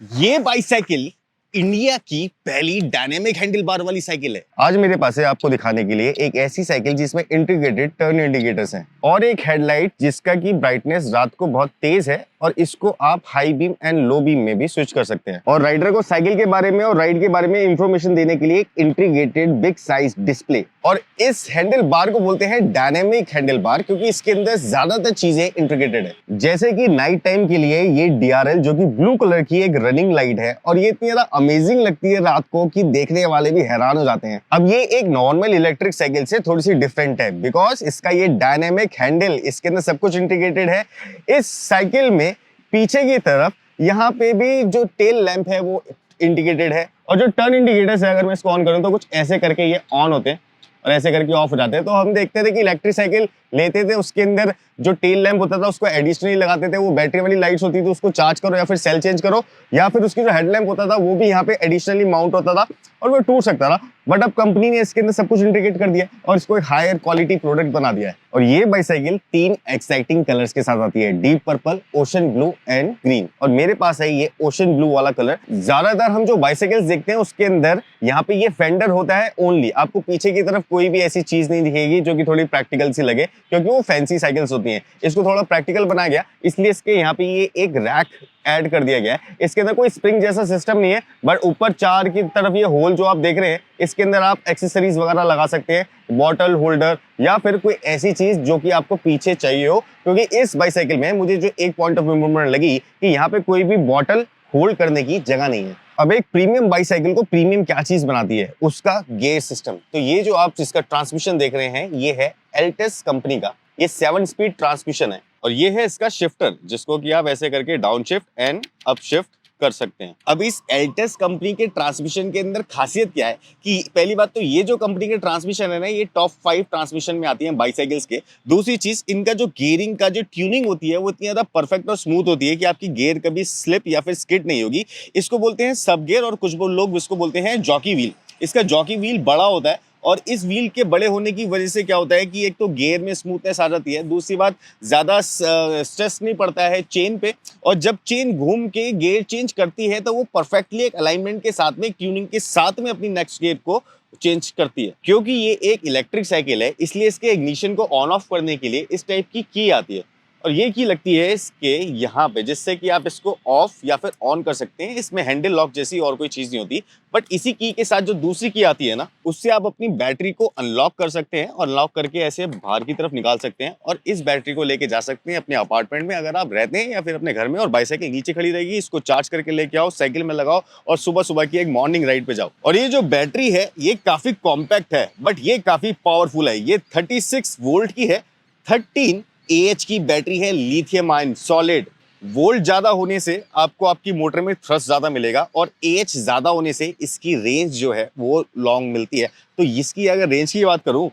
ये bicycle India की पहली डायनेमिक हैंडल बार वाली साइकिल है। आज मेरे पास है आपको दिखाने के लिए एक ऐसी साइकिल जिसमें इंटीग्रेटेड टर्न इंडिकेटर्स हैं और एक हेडलाइट जिसका की ब्राइटनेस रात को बहुत तेज है और इसको आप high beam and low beam में भी स्विच कर सकते हैं। और राइडर को साइकिल के बारे में और राइड के बारे में इंफॉर्मेशन देने के लिए एक इंटीग्रेटेड बिग साइज डिस्प्ले। और इस हैंडल बार को बोलते हैं डायनेमिक हैंडल बार क्योंकि इसके अंदर ज्यादातर चीजें इंटीग्रेटेड है। जैसे कि नाइट टाइम के लिए ये DRL जो कि ब्लू कलर की एक रनिंग लाइट है और ये इतनी ज्यादा अमेजिंग लगती है रात को कि देखने वाले भी हैरान हो जाते हैं। अब ये एक नॉर्मल इलेक्ट्रिक साइकिल से थोड़ी सी डिफरेंट है बिकॉज इसका ये डायनेमिक हैंडल, इसके अंदर सब कुछ इंटीग्रेटेड है। इस साइकिल में पीछे की तरफ यहाँ पे भी जो टेल लैंप है वो इंडिकेटेड है और जो टर्न इंडिकेटर्स है अगर मैं इसको ऑन करूँ तो कुछ ऐसे करके ये ऑन होते हैं और ऐसे करके ऑफ हो जाते हैं। तो हम देखते थे कि इलेक्ट्रिक साइकिल लेते थे, उसके अंदर जो टेल लैंप होता था उसको एडिशनली लगाते थे, वो बैटरी वाली लाइट्स होती थी, उसको चार्ज करो या फिर सेल चेंज करो, या फिर उसकी जो हेडलैम्प होता था वो भी यहाँ पे एडिशनली माउंट होता था और वो टूट सकता था। बट अब कंपनी ने इसके अंदर सब कुछ इंटीग्रेट कर दिया और इसको एक हायर क्वालिटी प्रोडक्ट बना दिया है। और ये बाइसाइकिल 3 एक्साइटिंग कलर्स के साथ आती है, deep purple, ocean blue and green. और मेरे पास है ये ओशन ब्लू वाला कलर। ज्यादातर हम जो बाइसाइकिल्स देखते हैं उसके अंदर यहाँ पे ये फेंडर होता है ओनली, आपको पीछे की तरफ कोई भी ऐसी चीज नहीं दिखेगी जो कि थोड़ी प्रैक्टिकल सी लगे क्योंकि वो फैंसी साइकिल्स होती हैं। इसको थोड़ा प्रैक्टिकल बनाया गया इसलिए इसके यहाँ पे ये एक रैक ऐड कर दिया गया है। इसके अंदर कोई स्प्रिंग जैसा सिस्टम नहीं है बट ऊपर 4 की तरफ ये होल जो आप देख रहे हैं इसके अंदर आप एक्सेसरीज वगैरह लगा सकते हैं, बॉटल होल्डर या फिर कोई ऐसी चीज जो कि आपको पीछे चाहिए हो। क्योंकि इस बाइसाइकिल में मुझे जो एक पॉइंट ऑफ इम्प्रूवमेंट लगी कि यहाँ पे कोई भी बॉटल होल्ड करने की जगह नहीं है। अब एक प्रीमियम बाइसाइकिल को प्रीमियम क्या चीज बनाती है, उसका गियर सिस्टम। तो ये जो आप इसका ट्रांसमिशन देख रहे हैं ये है एल्टस कंपनी का, ये 7 स्पीड ट्रांसमिशन है। और ये है इसका शिफ्टर जिसको कि आप ऐसे करके down shift and up shift कर सकते हैं। अब इस एल्टस कंपनी के ट्रांसमिशन के अंदर खासियत क्या है कि पहली बात तो ये जो कंपनी के ट्रांसमिशन है ना ये टॉप 5 ट्रांसमिशन में आती है बाइसाइकिल्स के। दूसरी चीज इनका जो गियरिंग का जो ट्यूनिंग होती है वो इतनी ज्यादा परफेक्ट और स्मूथ होती है कि आपकी गियर कभी स्लिप या फिर स्किड नहीं होगी। इसको बोलते हैं सब गियर और कुछ लोग इसको बोलते हैं जॉकी व्हील। इसका जॉकी व्हील बड़ा होता है और इस व्हील के बड़े होने की वजह से क्या होता है कि एक तो गियर में स्मूथनेस आ जाती है, दूसरी बात ज्यादा स्ट्रेस नहीं पड़ता है चेन पे, और जब चेन घूम के गियर चेंज करती है तो वो परफेक्टली एक अलाइनमेंट के साथ में ट्यूनिंग के साथ में अपनी नेक्स्ट गियर को चेंज करती है। क्योंकि ये एक इलेक्ट्रिक साइकिल है इसलिए इसके इग्निशन को ऑन ऑफ करने के लिए इस टाइप की आती है और ये की लगती है इसके यहाँ पे जिससे कि आप इसको ऑफ या फिर ऑन कर सकते हैं। इसमें हैंडल लॉक जैसी और कोई चीज नहीं होती बट इसी की के साथ जो दूसरी की आती है ना उससे आप अपनी बैटरी को अनलॉक कर सकते हैं और लॉक करके ऐसे बाहर की तरफ निकाल सकते हैं और इस बैटरी को लेके जा सकते हैं अपने अपार्टमेंट में अगर आप रहते हैं या फिर अपने घर में। और बाइसाइकिल नीचे खड़ी रहेगी, इसको चार्ज करके लेके आओ, साइकिल में लगाओ और सुबह सुबह की एक मॉर्निंग राइड पे जाओ। और ये जो बैटरी है ये काफी कॉम्पैक्ट है बट ये काफी पावरफुल है। ये 36 वोल्ट की है, 13 AH की बैटरी है, लिथियम आयन सॉलिड। वोल्ट ज्यादा होने से आपको आपकी मोटर में थ्रस्ट ज्यादा मिलेगा और AH ज्यादा होने से इसकी रेंज जो है वो लॉन्ग मिलती है। तो इसकी अगर रेंज की बात करूं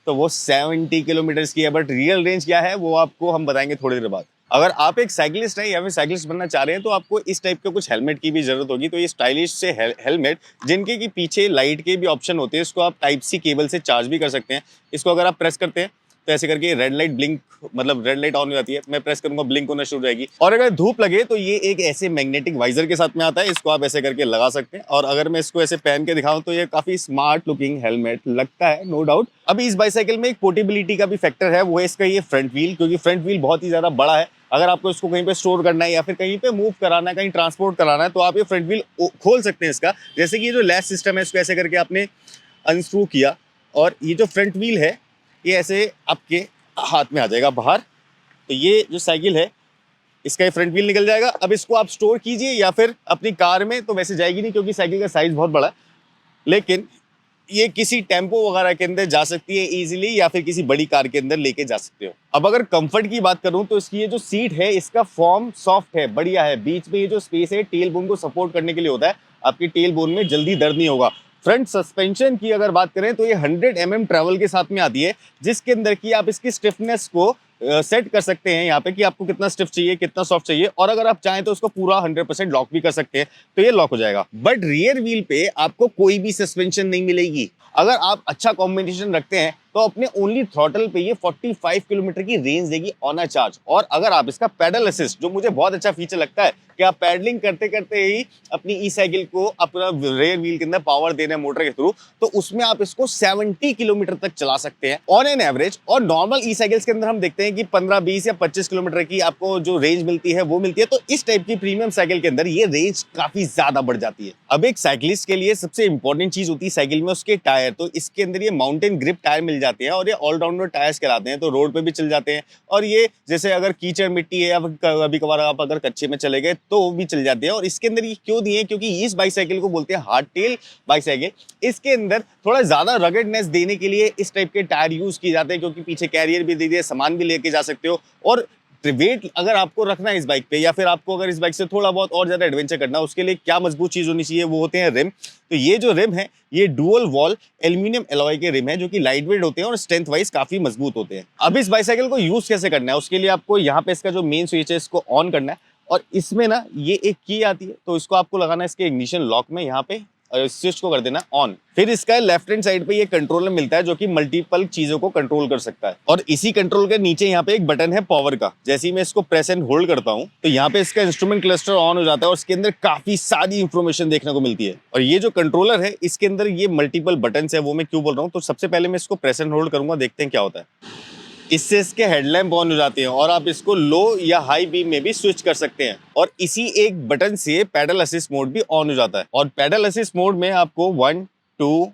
तो वो 70 किलोमीटर की है बट रियल रेंज क्या है वो आपको हम बताएंगे थोड़ी देर बाद। अगर आप एक साइकिलिस्ट हैं या फिर साइकिलिस्ट बनना चाह रहे हैं तो आपको इस टाइप के कुछ हेलमेट की भी जरूरत होगी। तो ये स्टाइलिश से हेलमेट जिनके की पीछे लाइट के भी ऑप्शन होते हैं, इसको आप टाइप सी केबल से चार्ज भी कर सकते हैं। इसको अगर आप प्रेस करते हैं तो ऐसे करके रेड लाइट ब्लिंक, मतलब रेड लाइट ऑन हो जाती है, मैं प्रेस करूंगा ब्लिंक होना शुरू हो जाएगी। और अगर धूप लगे तो ये एक ऐसे मैग्नेटिक वाइजर के साथ में आता है, इसको आप ऐसे करके लगा सकते हैं। और अगर मैं इसको ऐसे पहन के दिखाऊं तो ये काफी स्मार्ट लुकिंग हेलमेट लगता है, नो डाउट। अभी इस बाइसाइकिल में एक पोर्टेबिलिटी का भी फैक्टर है, वो है इसका ये फ्रंट व्हील, क्योंकि फ्रंट व्हील बहुत ही ज्यादा बड़ा है। अगर आपको इसको कहीं पे स्टोर करना है या फिर कहीं पे मूव कराना है, कहीं ट्रांसपोर्ट कराना है तो आप ये फ्रंट व्हील खोल सकते हैं इसका। जैसे कि ये जो लैच सिस्टम है इसको ऐसे करके आपने अनस्क्रू किया और ये जो फ्रंट व्हील है ये ऐसे आपके हाथ में आ जाएगा बाहर। तो ये जो साइकिल है इसका ये फ्रंट व्हील निकल जाएगा। अब इसको आप स्टोर कीजिए या फिर अपनी कार में, तो वैसे जाएगी नहीं क्योंकि साइकिल का साइज बहुत बड़ा है, लेकिन ये किसी टेम्पो वगैरह के अंदर जा सकती है इजीली या फिर किसी बड़ी कार के अंदर लेके जा सकते हो। अब अगर कंफर्ट की बात करूं तो इसकी ये जो सीट है इसका फॉर्म सॉफ्ट है, बढ़िया है। बीच में ये जो स्पेस है टेल बोन को सपोर्ट करने के लिए होता है, आपकी टेल बोन में जल्दी दर्द नहीं होगा। फ्रंट सस्पेंशन की अगर बात करें तो ये 100 mm ट्रेवल के साथ में आती है, जिसके अंदर की आप इसकी स्टिफनेस को सेट कर सकते हैं यहाँ पे कि आपको कितना स्टिफ चाहिए, कितना सॉफ्ट चाहिए। और अगर आप चाहें तो उसको पूरा 100% लॉक भी कर सकते हैं, तो ये लॉक हो जाएगा। बट रियर व्हील पे आपको कोई भी सस्पेंशन नहीं मिलेगी। अगर आप अच्छा कॉम्बिनेशन रखते हैं तो अपने ओनली थ्रॉटल पे ये 45 किलोमीटर की रेंज देगी ऑन अ चार्ज। और अगर आप इसका पेडल असिस्ट, जो मुझे बहुत अच्छा फीचर लगता है कि आप पैडलिंग करते करते ही अपनी ई साइकिल को अपना रेयर व्हील के अंदर पावर देना है मोटर के थ्रू, तो उसमें आप इसको 70 किलोमीटर तक चला सकते हैं ऑन एन एवरेज। और नॉर्मल ई साइकिल्स के अंदर हम देखते हैं कि 15, 20 या 25 किलोमीटर की आपको जो रेंज मिलती है वो मिलती है। तो इस टाइप की प्रीमियम साइकिल के अंदर ये रेंज काफी ज्यादा बढ़ जाती है। अब एक साइकिलिस्ट के लिए सबसे इंपॉर्टेंट चीज होती है साइकिल में उसके टायर। तो इसके अंदर ये माउंटेन ग्रिप टायर मिल जाते हैं और ये ऑलराउंडर टायर्स कहलाते हैं, तो रोड पे भी चल जाते हैं। और ये जैसे अगर कीचड़ मिट्टी है या कभी कभार आप अगर कच्चे में चले गए तो भी चल जाते हैं। और इसके अंदर ये क्यों दिए, क्योंकि इस बाइसाइकिल को बोलते हैं हार्ड टेल बाइसाइकिल। इसके अंदर थोड़ा ज्यादा रगडनेस देने के लिए इस टाइप के टायर यूज किए जाते हैं, क्योंकि पीछे कैरियर भी दे दिए, सामान भी लेके जा सकते हो। और वेट अगर आपको रखना है इस बाइक पे, या फिर आपको अगर इस बाइक से थोड़ा बहुत और ज्यादा एडवेंचर करना है, उसके लिए क्या मजबूत चीज होनी चाहिए, वो होते हैं रिम। तो ये जो रिम है ये डुअल वॉल एल्यूमिनियम एलॉय के रिम है, जो कि लाइट वेट होते हैं और स्ट्रेंथ वाइज काफी मजबूत होते हैं। अब इस बाइसाइकिल को यूज कैसे करना है, उसके लिए आपको यहाँ पे इसका जो मेन स्विच है इसको ऑन करना है। और इसमें ना ये एक की आती है, तो इसको आपको लगाना है इसके इग्निशन लॉक में यहाँ पे, और स्विच को कर देना ऑन। फिर इसका लेफ्ट हैंड साइड पे ये कंट्रोलर मिलता है जो कि मल्टीपल चीजों को कंट्रोल कर सकता है। और इसी कंट्रोल के नीचे यहाँ पे एक बटन है पावर का। जैसे ही मैं इसको प्रेस एंड होल्ड करता हूँ तो यहाँ पे इसका इंस्ट्रूमेंट क्लस्टर ऑन हो जाता है और इसके अंदर काफी सारी इंफॉर्मेशन देखने को मिलती है। और ये जो कंट्रोलर है इसके अंदर ये मल्टीपल बटन है, वो मैं क्यों बोल रहा हूँ। तो सबसे पहले मैं इसको प्रेस एंड होल्ड करूंगा, देखते हैं क्या होता है। इससे इसके हेडलैम्प ऑन हो जाते हैं और आप इसको लो या हाई बीम में भी स्विच कर सकते हैं। और इसी एक बटन से पैडल असिस्ट मोड भी ऑन हो जाता है। और पैडल असिस्ट मोड में आपको 1, 2,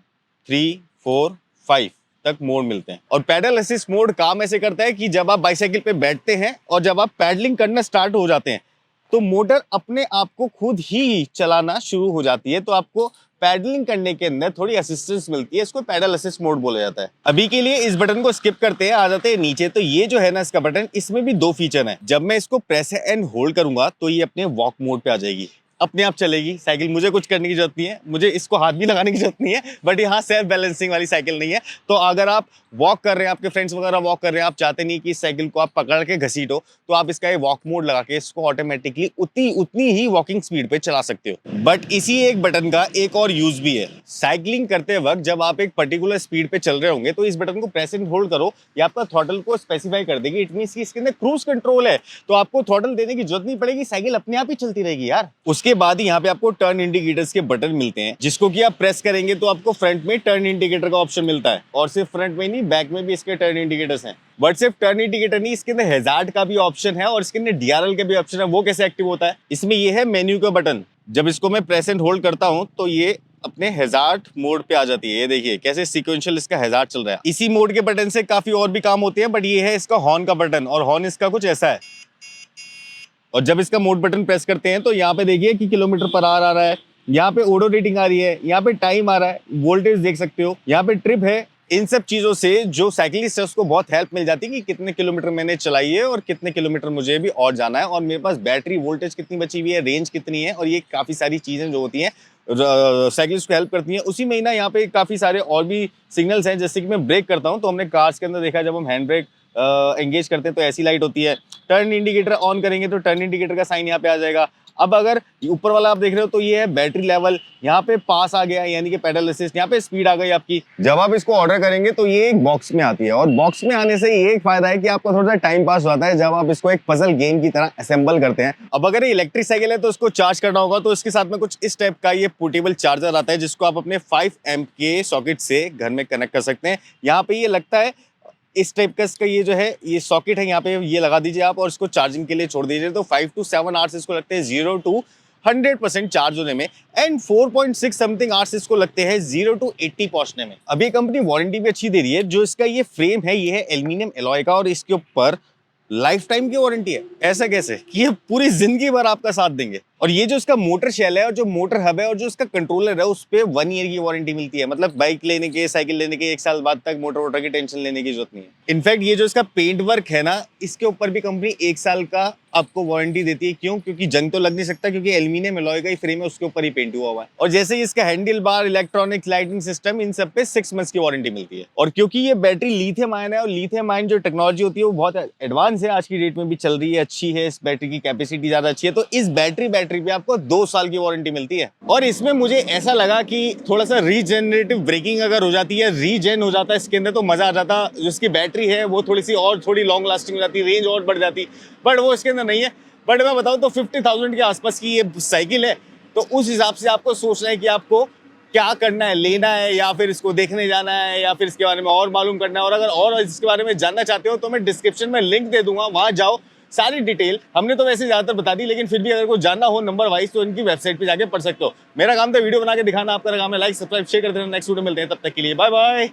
3, 4, 5 तक मोड मिलते हैं। और पैडल असिस्ट मोड काम ऐसे करता है कि जब आप बाइसाइकिल पे बैठते हैं और जब आप पैडलिंग करना स्टार्ट हो जाते हैं तो मोटर अपने आप को खुद ही चलाना शुरू हो जाती है। तो आपको पैडलिंग करने के अंदर थोड़ी असिस्टेंस मिलती है, इसको पैडल असिस्ट मोड बोला जाता है। अभी के लिए इस बटन को स्किप करते हैं, आ जाते हैं नीचे। तो ये जो है ना इसका बटन, इसमें भी दो फीचर हैं। जब मैं इसको प्रेस एंड होल्ड करूंगा तो ये अपने वॉक मोड पे आ जाएगी, अपने आप चलेगी साइकिल, मुझे कुछ करने की जरूरत नहीं है, मुझे इसको हाथ भी लगाने की जरूरत नहीं है। बट यहाँ सेल्फ बैलेंसिंग वाली साइकिल नहीं है। तो अगर आप वॉक कर रहे हैं, आपके फ्रेंड्स वगैरह वॉक कर रहे हैं, आप चाहते नहीं कि इस साइकिल को आप पकड़ के घसीटो, तो आप इसका ये वॉक मोड लगा के इसको ऑटोमेटिकली उतनी ही वॉकिंग स्पीड पे चला सकते हो। बट इसी एक बटन का एक और यूज भी है। साइकिलिंग करते वक्त जब आप एक पर्टिकुलर स्पीड पे चल रहे होंगे तो इस बटन को प्रेस एंड होल्ड करो, ये आपका थ्रॉटल को स्पेसिफाई कर देगी। इट मींस कि इसके अंदर क्रूज कंट्रोल है, तो आपको थ्रॉटल देने की जरूरत नहीं पड़ेगी, साइकिल अपने आप ही चलती रहेगी यार। उसके बाद ही यहाँ पे आपको टर्न इंडिकेटर्स के बटन मिलते हैं, जिसको कि आप प्रेस करेंगे तो आपको फ्रंट में टर्न इंडिकेटर का ऑप्शन मिलता है। और सिर्फ फ्रंट में नहीं, बैक में भी इसके टर्न इंडिकेटर्स हैं। बट सिर्फ टर्न इंडिकेटर नहीं, इसके अंदर हैजार्ड का भी ऑप्शन है और इसके अंदर डीआरएल का भी ऑप्शन है। वो कैसे एक्टिव होता है, इसमें ये है मेन्यू का बटन। जब इसको मैं प्रेस एंड होल्ड करता हूं तो ये अपने हैजार्ड मोड पे आ जाती है। ये देखिए कैसे सीक्वेंशियल इसका हैजार्ड चल रहा है। इसी मोड के बटन से काफी और भी काम होते हैं, बट ये है इसका हॉर्न का बटन। और हॉर्न इसका कुछ ऐसा है। और जब इसका मोड बटन प्रेस करते हैं तो यहाँ पे देखिए कि किलोमीटर पर आवर आ रहा है, यहाँ पे ओडो रेटिंग आ रही है, यहाँ पे टाइम आ रहा है, वोल्टेज देख सकते हो, यहाँ पे ट्रिप है। इन सब चीजों से जो साइकिलिस्ट है उसको बहुत हेल्प मिल जाती है कि कितने किलोमीटर मैंने चलाई है और कितने किलोमीटर मुझे भी और जाना है, और मेरे पास बैटरी वोल्टेज कितनी बची हुई है, रेंज कितनी है। और ये काफी सारी चीजें जो होती हैं साइकिलिस्ट को हेल्प करती हैं। उसी में ही ना यहाँ पे काफी सारे और भी सिग्नल्स हैं। जैसे कि मैं ब्रेक करता हूँ तो हमने कार्स के अंदर देखा, जब हम हैंड ब्रेक एंगेज करते हैं तो ऐसी लाइट होती है। टर्न इंडिकेटर ऑन करेंगे तो टर्न इंडिकेटर का साइन यहाँ पे आ जाएगा। अब अगर ऊपर वाला आप देख रहे हो तो ये है बैटरी लेवल, यहाँ पे पास आ गया यानी कि पेडल असिस्ट, यहाँ पे स्पीड आ गई आपकी। जब आप इसको ऑर्डर करेंगे तो ये एक बॉक्स में आती है, और बॉक्स में आने से ये एक फायदा है कि आपका थोड़ा सा टाइम पास होता है जब आप इसको एक पजल गेम की तरह असेंबल करते हैं। अब अगर ये इलेक्ट्रिक साइकिल है तो इसको चार्ज करना होगा, तो इसके साथ में कुछ इस टाइप का ये पोर्टेबल चार्जर आता है, जिसको आप अपने 5 एम्प के सॉकेट से घर में कनेक्ट कर सकते हैं। यहाँ पे ये लगता है इस टाइप का इसका ये जो है ये सॉकेट है, यहाँ पे ये लगा दीजिए आप और इसको चार्जिंग के लिए छोड़ दीजिए। तो 5 to 7 आवर्स इसको लगते हैं 0 to 100% चार्ज होने में, एंड 4.6 समथिंग आवर्स इसको लगते हैं 0 to 80 पहुंचने में। अभी कंपनी वारंटी भी अच्छी दे रही है। जो इसका ये फ्रेम है ये है एल्यूमिनियम एलॉय का, और इसके ऊपर लाइफ टाइम की वारंटी है। ऐसा कैसे कि ये पूरी जिंदगी भर आपका साथ देंगे। और ये जो इसका मोटर शेल है और जो मोटर हब है और जो इसका कंट्रोलर है उस पे 1 ईयर की वारंटी मिलती है। मतलब बाइक लेने के, साइकिल लेने के 1 साल बाद तक मोटर वोटर की टेंशन लेने की जरूरत नहीं है। इनफैक्ट ये जो इसका पेंट वर्क है ना, इसके ऊपर भी कंपनी 1 साल का आपको वारंटी देती है। क्यों? क्योंकि जंग तो लग नहीं सकता, क्योंकि एल्यूमिनियम एलॉय का ही फ्रेम है, उसके ऊपर ही पेंट हुआ हुआ है। और जैसे ही इसका handlebar, electronics, lighting system, इन सब पे 6 मंथ्स की वारंटी मिलती है। और क्योंकि ये बैटरी लिथियम आयन है, और लिथियम आयन जो टेक्नोलॉजी होती है वो बहुत एडवांस है, आज की डेट में भी चल रही है, अच्छी है, इस बैटरी की कैपेसिटी ज्यादा अच्छी है। तो इस बैटरी बैटरी पे आपको 2 साल की वारंटी मिलती है। और इसमें मुझे ऐसा लगा कि थोड़ा सा रीजनरेटिव ब्रेकिंग अगर हो जाती है, रीजेन हो जाता है इसके अंदर, तो मजा आ जाता। जिसकी बैटरी है वो थोड़ी लॉन्ग लास्टिंग हो जाती, रेंज और बढ़ जाती, बट वो इसके अंदर नहीं है। बट मैं बताऊं तो 50,000 के आसपास की ये साइकिल है, तो उस हिसाब से आपको सोचना है कि आपको क्या करना है, लेना है या फिर इसको देखने जाना है या फिर इसके बारे में और मालूम करना है। और अगर और इसके बारे में जानना चाहते हो तो मैं डिस्क्रिप्शन में लिंक दे दूंगा, वहां जाओ, सारी डिटेल हमने तो वैसे ज्यादातर बता दी, लेकिन फिर भी अगर कोई जानना हो नंबर वाइज तो इनकी वेबसाइट पे जाके पढ़ सकते हो। मेरा काम था वीडियो बना के दिखाना, आपका काम है लाइक सब्सक्राइब शेयर कर देना। नेक्स्ट वीडियो मिलते हैं, तब तक के लिए बाय बाय।